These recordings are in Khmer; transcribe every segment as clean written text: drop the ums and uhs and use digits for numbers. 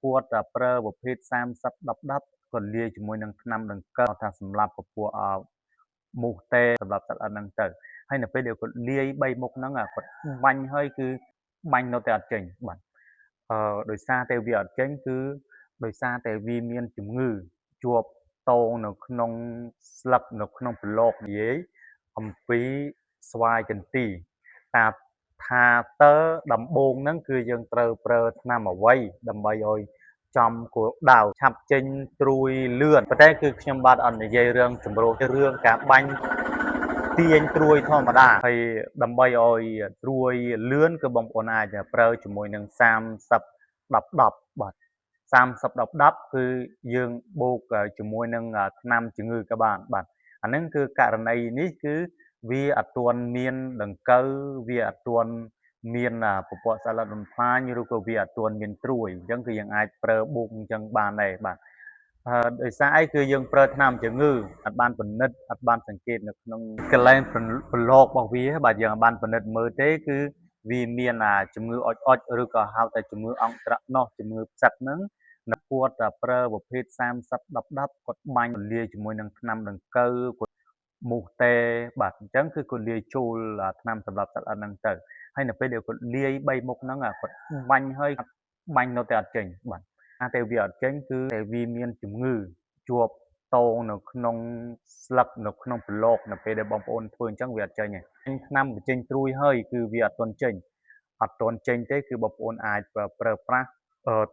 ពួតប្រើប្រភេទ30 10 10គាត់លាយជាមួយនឹងថ្នាំដង្កូវថាសម្រាប់ពពួកមូសទេសម្រាប់សត្វល្អិតហ្នឹងទៅហើយនៅពេលដែលគាត់លាយ3មុខហ្នឹងគាត់បាញ់ហើយគឺបាញ់នៅតែអត់ចេញបាទដោយសារតែវាអត់ចេញគឺដោយសារតែវាមានជំងឺជាប់តោងនៅក្នុងស្លឹកនៅក្នុងប្លុកនិយាយអំពីស្វាយចន្ទីតាថាតើដំបូងហ្នឹងគឺយើងត្រូវប្រើថ្នាំអ្វីដើម្បីឲ្យចំគោលដៅឆាប់ចេញត្រួយលឿនប៉ុន្តែគឺខ្ញុំបាទអត់និយាយរឿងចម្រុះរឿងការបាញ់ទាញត្រួយធម្មតាហើយដើម្បីឲ្យត្រួយលឿនគឺបងប្អូនអាចប្រើជាមួយនឹង30 10 10បាទ30 10 10គឺយើងបូកជាមួយនឹងថ្នាំជំងឺក៏បានបាទអាហ្នឹងគឺករណីនេះគឺវាអត់ទាន់មានដង្កូវវាអត់ទាន់មានពពកសត្វល្អិតបំផ្លាញឬក៏វាអត់ទាន់មានត្រួយអញ្ចឹងគឺយើងអាចប្រើបូកអញ្ចឹងបានដែរបាទដោយសារអីគឺយើងប្រើថ្នាំជំងឺអត់បានពិនិត្យអត់បានសង្កេតនៅក្នុងកន្លែងប្រឡករបស់វាបាទយើងអត់បានពិនិត្យមើលទេគឺវាមានជំងឺអុចអុចឬក៏ហៅតែជំងឺអង្គត្រណោះជំងឺផ្សិតហ្នឹងនៅគាត់ប្រើប្រភេទ30 10 10គាត់បាញ់លាយជាមួយនឹងថ្នាំដង្កូវគាត់មូសទេបាទអញ្ចឹងគឺគាត់លាយចូលថ្នាំសម្រាប់សត្វល្អិតហ្នឹងទៅហើយនៅពេលដែលគាត់លាយ3មុខហ្នឹងគាត់បាញ់ហើយបាញ់នៅតែអត់ចេញបាទតែវាអត់ចេញគឺតែវាមានជំងឺជាប់តោងនៅក្នុងស្លឹកនៅក្នុងប្លុកនៅពេលដែលបងប្អូនធ្វើអញ្ចឹងវាអត់ចេញទេថ្នាំបញ្ចេញត្រួយហើយគឺវាអត់ទាន់ចេញអត់ទាន់ចេញទេគឺបងប្អូនអាចប្រើប្រាស់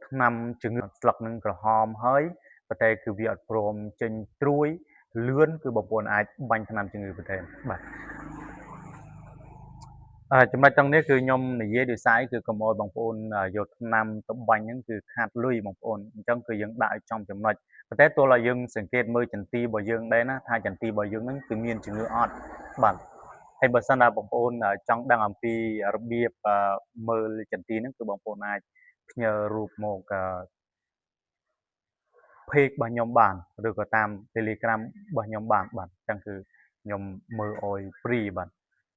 ថ្នាំជំងឺស្លឹកនឹងក្រហមហើយប៉ុន្តែគឺវាអត់ព្រមចេញត្រួយលឿនគឺបងប្អូនអាចបាញ់ថ្នាំជំងឺបន្ថែមបាទចំណុចទាំងនេះគឺខ្ញុំនិយាយដោយសារគឺកុំឲ្យបងប្អូនយកថ្នាំទៅបាញ់ហ្នឹងគឺខាតលុយបងប្អូនអញ្ចឹងគឺយើងដាក់ឲ្យចំចំណុចប៉ុន្តែទោះឲ្យយើងសង្កេតមើលចន្ទីរបស់យើងដែរណាថាចន្ទីរបស់យើងហ្នឹងគឺមានជំងឺអត់បាទហើយបើសិនណាបងប្អូនចង់ដឹងអំពីរបៀបមើលចន្ទីហ្នឹងគឺបងប្អូនអាចផ្ញើរូបមកpage របស់ខ្ញុំបានឬក៏តាម Telegram របស់ខ្ញុំបានបាទអញ្ចឹងគឺខ្ញុំមើលឲ្យ free បាទ